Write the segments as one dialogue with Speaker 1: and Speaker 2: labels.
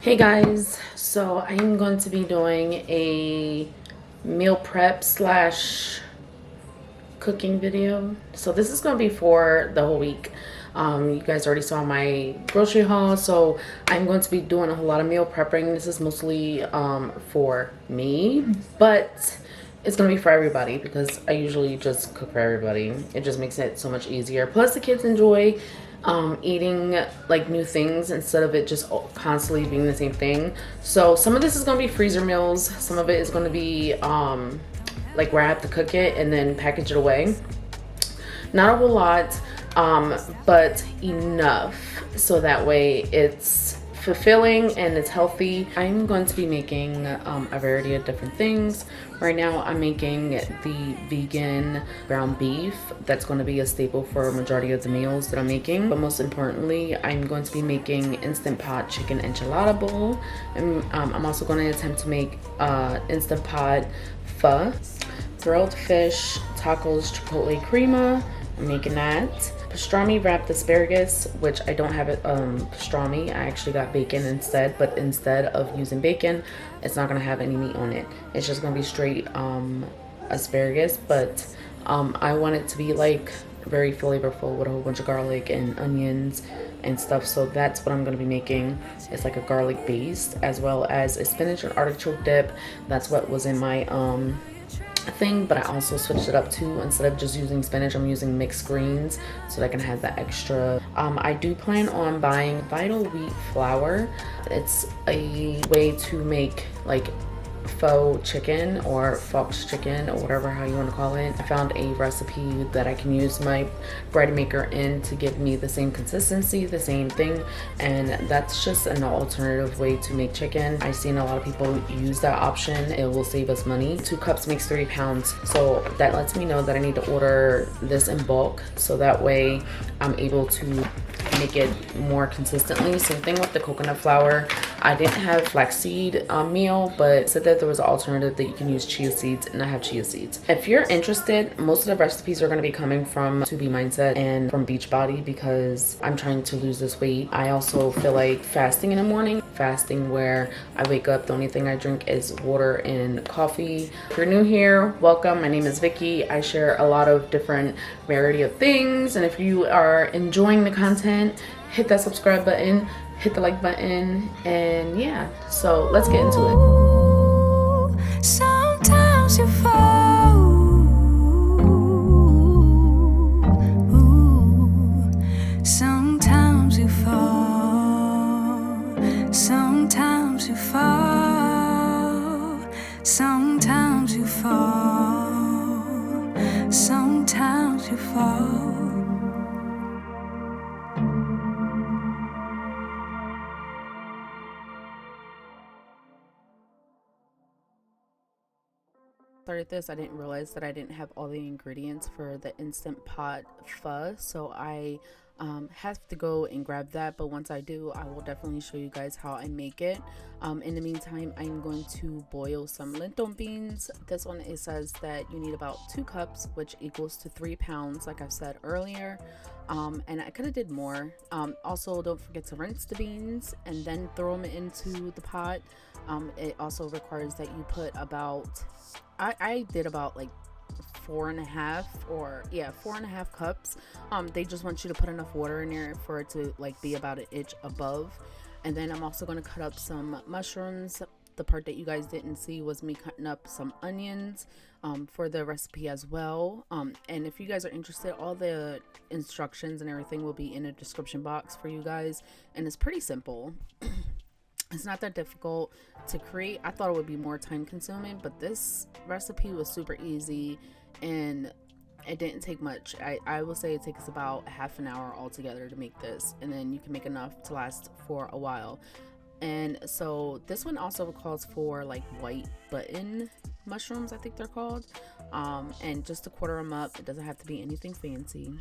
Speaker 1: Hey guys, so I'm going to be doing a meal prep slash cooking video. So this is going to be for the whole week. You guys already saw my grocery haul, so I'm going to be doing a whole lot of meal prepping. This is mostly for me, but it's going to be for everybody because I usually just cook for everybody. It just makes it so much easier. Plus the kids enjoy eating like new things instead of it just constantly being the same thing. So some of this is going to be freezer meals. Some of it is going to be like where I have to cook it and then package it away. Not a whole lot, but enough so that way it's fulfilling and it's healthy. I'm going to be making a variety of different things. Right now I'm making the vegan ground beef. That's going to be a staple for a majority of the meals that I'm making. But most importantly, I'm going to be making Instant Pot chicken enchilada bowl. And I'm also going to attempt to make Instant Pot pho. Grilled fish tacos chipotle crema. I'm making that. Pastrami wrapped asparagus, which I don't have it pastrami. I actually got bacon instead, but instead of using bacon, it's not gonna have any meat on it. It's just gonna be straight asparagus, but I want it to be like very flavorful with a whole bunch of garlic and onions and stuff. So that's what I'm gonna be making. It's like a garlic base, as well as a spinach and artichoke dip. That's what was in my thing, but I also switched it up too. Instead of just using spinach, I'm using mixed greens so that I can have that extra. I do plan on buying Vital Wheat flour. It's a way to make like faux chicken or fox chicken or whatever how you want to call it. I found a recipe that I can use my bread maker in to give me the same consistency, the same thing, and that's just an alternative way to make chicken. I've seen a lot of people use that option. It will save us money. 2 cups makes 3 pounds, so that lets me know that I need to order this in bulk so that way I'm able to make it more consistently. Same thing with the coconut flour. I didn't have flaxseed meal, but said that there was an alternative that you can use chia seeds, and I have chia seeds. If you're interested, most of the recipes are going to be coming from To Be Mindset and from Beachbody because I'm trying to lose this weight. I also feel like fasting in the morning, fasting where I wake up, the only thing I drink is water and coffee. If you're new here, welcome. My name is Vicki. I share a lot of different variety of things, and if you are enjoying the content, hit that subscribe button, hit the like button, and yeah, so let's get into it.
Speaker 2: Sometimes you fall. Sometimes you fall. Sometimes you fall. Sometimes you fall. Sometimes you fall.
Speaker 1: Started this, I didn't realize that I didn't have all the ingredients for the Instant Pot pho, so I have to go and grab that, but once I do, I will definitely show you guys how I make it. In the meantime, I'm going to boil some lentil beans. This one, it says that you need about 2 cups, which equals to 3 pounds, like I've said earlier. And I could have did more. Also, don't forget to rinse the beans and then throw them into the pot. It also requires that you put about, I did about like 4.5 cups. They just want you to put enough water in there for it to like be about an inch above. And then I'm also going to cut up some mushrooms. The part that you guys didn't see was me cutting up some onions for the recipe as well. And if you guys are interested, all the instructions and everything will be in the description box for you guys, and it's pretty simple. It's not that difficult to create. I thought it would be more time consuming, but this recipe was super easy and it didn't take much. I will say it takes about half an hour altogether to make this, and then you can make enough to last for a while. And so this one also calls for like white button mushrooms, I think they're called, and just to quarter them up. It doesn't have to be anything fancy.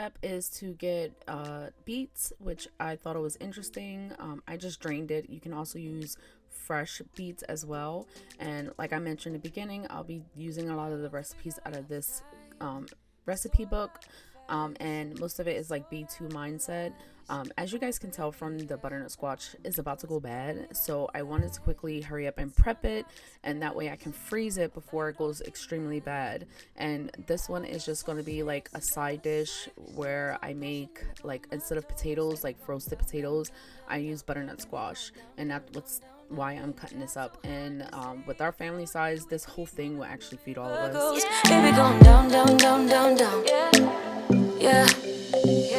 Speaker 1: step is to get beets, which I thought it was interesting. I just drained it. You can also use fresh beets as well. And like I mentioned in the beginning, I'll be using a lot of the recipes out of this recipe book. And most of it is like B2 mindset. As you guys can tell from the butternut squash is about to go bad, so I wanted to quickly hurry up and prep it, and that way I can freeze it before it goes extremely bad. And this one is just going to be like a side dish where I make, like, instead of potatoes, like roasted potatoes, I use butternut squash, and that's why I'm cutting this up. And with our family size, this whole thing will actually feed all of us.
Speaker 2: Baby, going down, down, down, down, down. Yeah.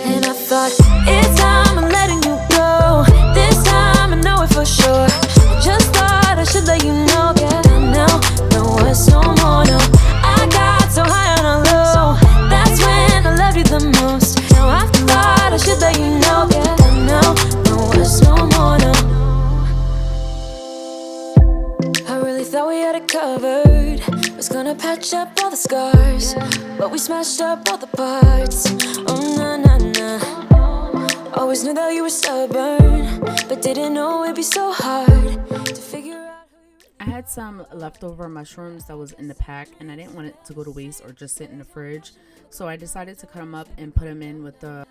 Speaker 2: And I thought, it's time I'm letting you go. This time I know it for sure. I just thought I should let you know. Yeah, now, no words no more, no. I got so high on a low. That's when I loved you the most. Now I thought I should let you know. Yeah, now, no words no more, no. I really thought we had it covered. Was gonna patch up all the scars, but we smashed up all the parts. Oh, nah, nah, nah. Always knew that you were stubborn, but didn't know it'd be so hard to figure out who you
Speaker 1: I had some leftover mushrooms that was in the pack, and I didn't want it to go to waste or just sit in the fridge, so I decided to cut them up and put them in with the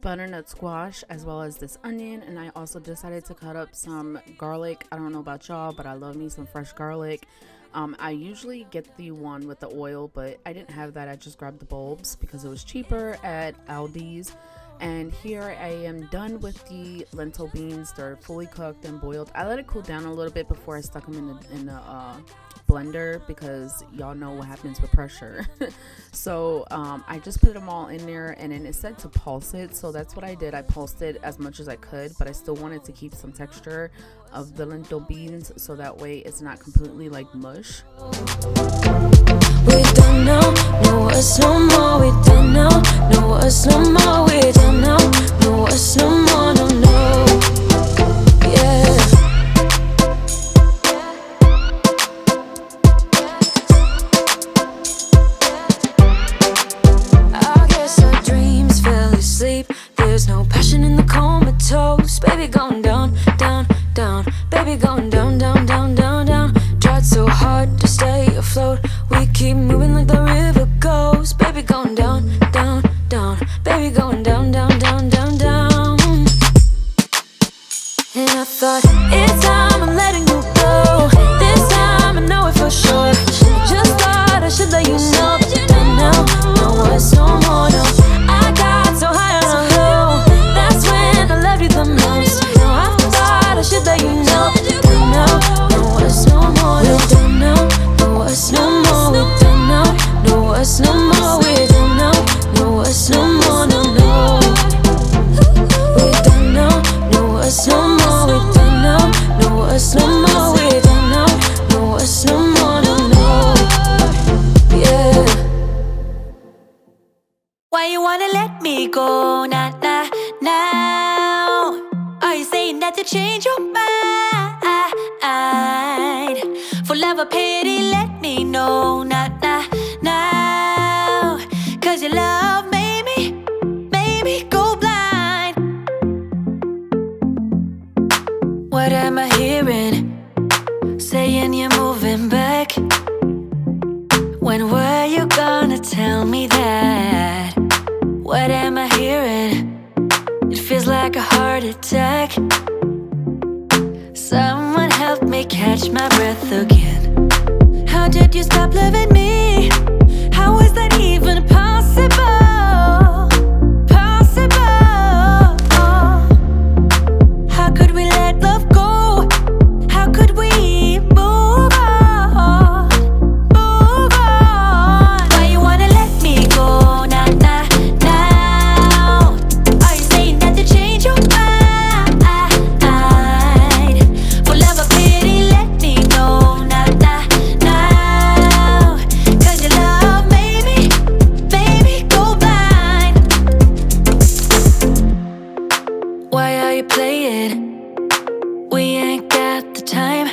Speaker 1: butternut squash as well as this onion. And I also decided to cut up some garlic. I don't know about y'all, but I love me some fresh garlic. I usually get the one with the oil, but I didn't have that. I just grabbed the bulbs because it was cheaper at Aldi's. And here I am done with the lentil beans. They're fully cooked and boiled. I let it cool down a little bit before I stuck them in the blender, because y'all know what happens with pressure. So I just put them all in there, and then it said to pulse it, so that's what I did. I pulsed it as much as I could, but I still wanted to keep some texture of the lentil beans, so that way it's not completely like mush.
Speaker 2: We don't know, no us no more. We don't know, no us no more. We don't know, no us no more, no, no. Yeah. I guess our dreams fell asleep. There's no passion in the comatose. Baby going down, down, down. Baby going down, down, down, down, down. Tried so hard to stay afloat. We keep moving like the river goes. Baby going down, down, down. Baby going down, down, down, down, down. And I thought, it's time I'm letting you go. This time I know it for sure. Just thought I should let you know. But now, no words no more, no. I got so high on a low. That's when I loved you the most. Now I thought I should let you know. But now, no words no more, no. We don't know, no words no more. We don't know, no words no more. We don't know, no words no more, no, no. We don't know, no words no more. We don't know, no words no more. We don't know, no words no more, no, no. Yeah. Why you wanna let me go, nah, nah, now? Are you saying that to change your mind? For love or pity, let me know, nah, nah, now. Cause your love made me go blind. What am I hearing? Saying you're moving back. When were you gonna tell me that? What am I hearing? It feels like a heart attack. Someone help me catch my breath again. How did you stop loving me? How is that even possible? Possible. How could we let love go? How could we move on? Move on. Why you wanna let me go? Nah, nah, now. Are you saying that to change your mind? For love or pity, let me know. Nah, nah, now. Cause your love made me go blind. Why are you playing? We ain't got the time.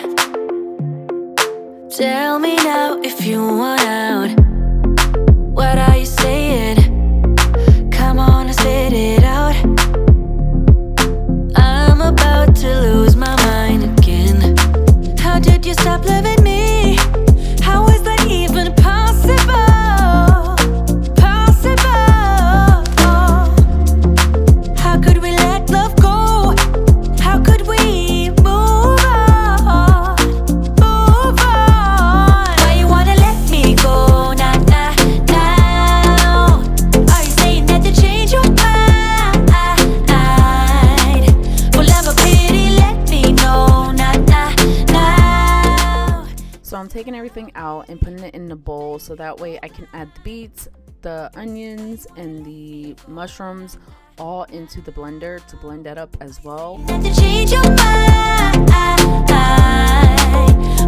Speaker 2: Tell me now if you want out. What are you saying? Come on and
Speaker 1: So I'm taking everything out and putting it in the bowl so that way I can add the beets, the onions, and the mushrooms all into the blender to blend that up as well.
Speaker 2: To change your mind,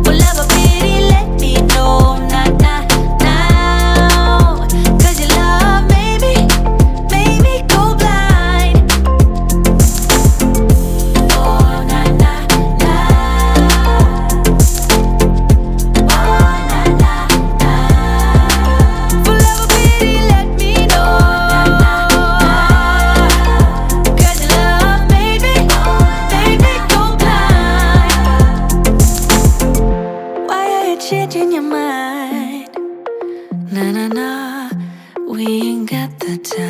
Speaker 2: whatever pity, let me know, not now, 'cause your love made me go blind. Oh, nah, nah, nah. Oh, nah, nah, nah. Whatever pity, let me know. Changing your mind, nah, nah, nah, we ain't got the time.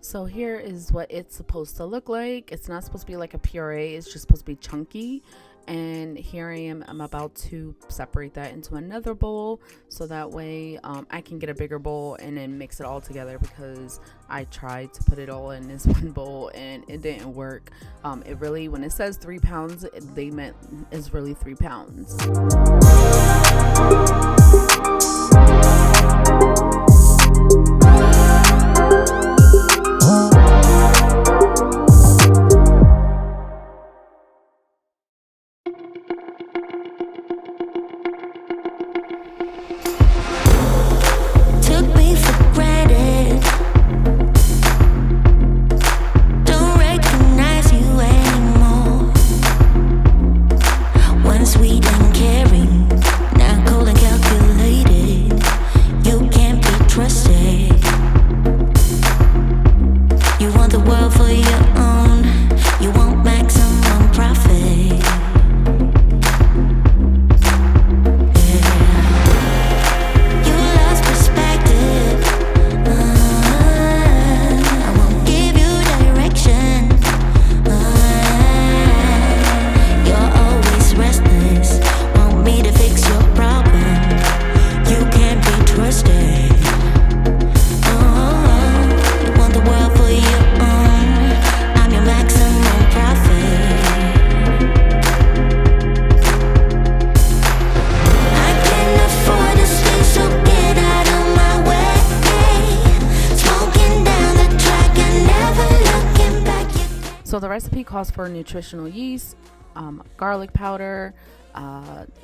Speaker 1: So here is what it's supposed to look like. It's not supposed to be like a puree, it's just supposed to be chunky. And here I'm about to separate that into another bowl so that way I can get a bigger bowl and then mix it all together, because I tried to put it all in this one bowl and it didn't work. It really, when it says 3 pounds, they meant it's really 3 pounds. So the recipe calls for nutritional yeast, garlic powder,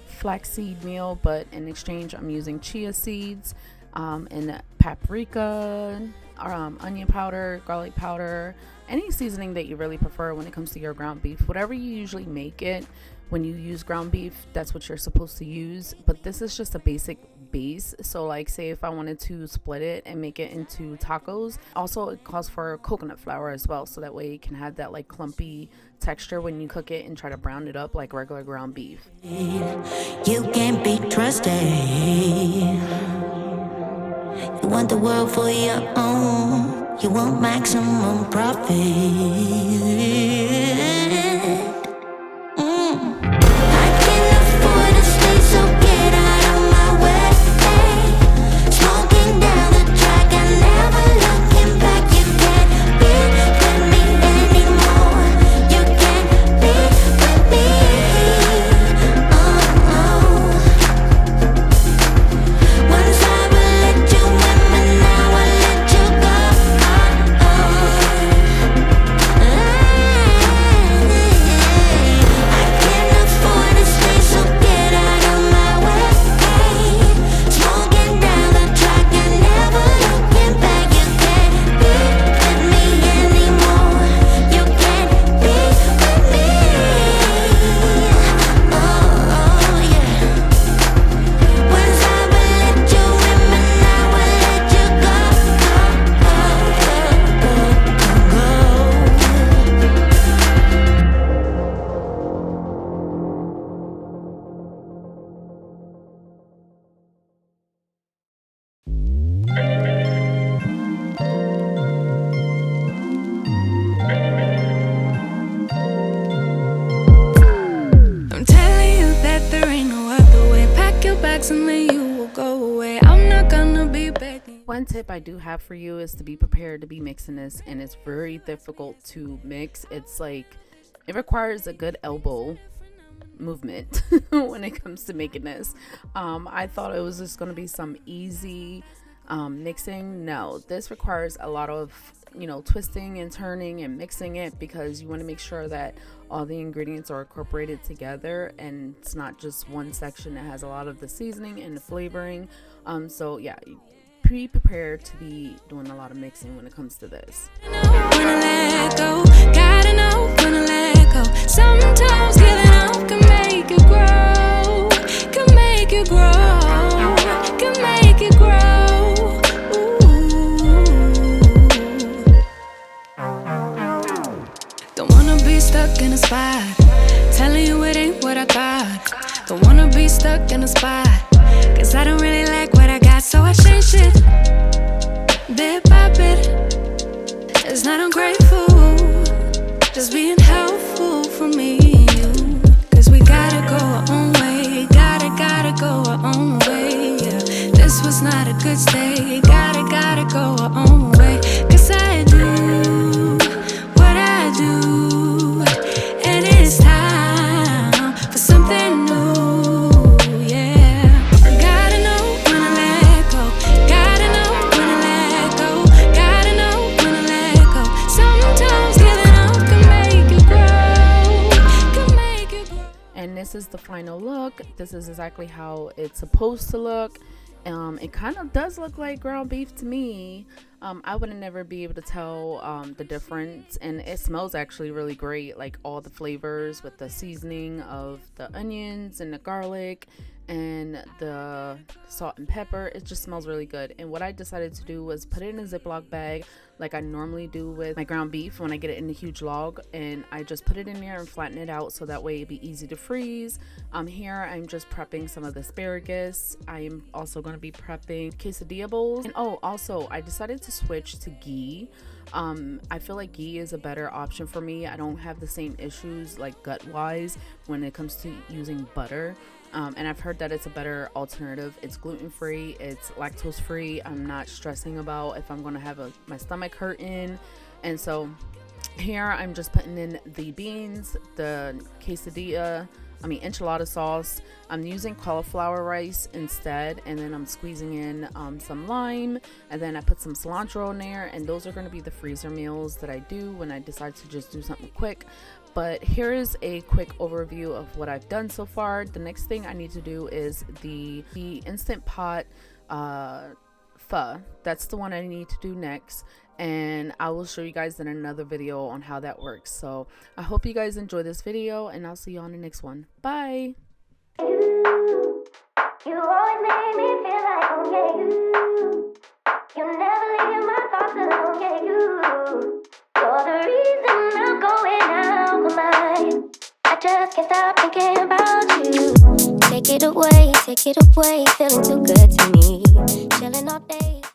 Speaker 1: flaxseed meal, but in exchange I'm using chia seeds, and paprika, onion powder, garlic powder, any seasoning that you really prefer when it comes to your ground beef, whatever you usually make it when you use ground beef, that's what you're supposed to use. But this is just a basic base. So like, say if I wanted to split it and make it into tacos, also it calls for coconut flour as well, so that way it can have that like clumpy texture when you cook it and try to brown it up like regular ground beef.
Speaker 2: You can't be trusted. You want the world for your own. You want maximum profit. I can't afford to stay, so get out of my way. Smoking down the track, I never looking back. You can't be with me anymore. You can't be with me. Once I will let you in, but now I let you go. I can't afford to stay, so get out of my way. Smoking down the track and never looking back. You can't be with me anymore. You can't be with me. Yeah. Once I will let you in, but now I let you go. I'm telling you that there ain't no other way. Pack your bags and then you will go away. I'm not gonna be begging.
Speaker 1: One tip I do have for you is to be prepared to be mixing this, and it's very difficult to mix. It's like, it requires a good elbow movement when it comes to making this. I thought it was just going to be some easy mixing. No, this requires a lot of, twisting and turning and mixing it, because you want to make sure that all the ingredients are incorporated together and it's not just one section that has a lot of the seasoning and the flavoring. So yeah, be prepared to be doing a lot of mixing when it comes to this.
Speaker 2: Wanna let go, gotta know, wanna let go. Sometimes giving up can make you grow, can make you grow, can make you grow. Ooh. Don't wanna be stuck in a spot, telling you it ain't what I thought. Don't wanna be stuck in a spot, cause I don't really like what I got, so I change it bit by bit. It's not ungrateful, just being helpful for me and you. Cause we gotta go our own way, gotta go our own way. Yeah. This was not a good stay, gotta go our own way. Cause I do what I do, and it's time for something new. Yeah, gotta know when to let go, gotta know when to let go, gotta know when to let go. Sometimes giving up can make you grow, can make you grow.
Speaker 1: And this is the final look. This is exactly how it's supposed to look. It kind of does look like ground beef to me. I would never be able to tell the difference, and it smells actually really great, like all the flavors with the seasoning of the onions and the garlic and the salt and pepper. It just smells really good. And what I decided to do was put it in a Ziploc bag like I normally do with my ground beef when I get it in a huge log, and I just put it in there and flatten it out so that way it'd be easy to freeze. Here I'm just prepping some of the asparagus. I am also going to be prepping quesadilla bowls, and also I decided to switch to ghee. I feel like ghee is a better option for me. I don't have the same issues like gut wise when it comes to using butter. And I've heard that it's a better alternative. It's gluten-free, it's lactose-free. I'm not stressing about if I'm going to have my stomach hurting. And so here I'm just putting in the beans, the enchilada sauce. I'm using cauliflower rice instead, and then I'm squeezing in some lime, and then I put some cilantro in there, and those are going to be the freezer meals that I do when I decide to just do something quick. But here is a quick overview of what I've done so far. The next thing I need to do is the Instant Pot pho. That's the one I need to do next. and I will show you guys in another video on how that works. So I hope you guys enjoy this video, and I'll see you on the next one. Bye.
Speaker 2: You always make me feel like, oh yeah, you never leave my thoughts alone, yeah, you're the reason I'm going out my mind. I just can't stop thinking about you. Take it away, feeling too good to me. Chilling all day.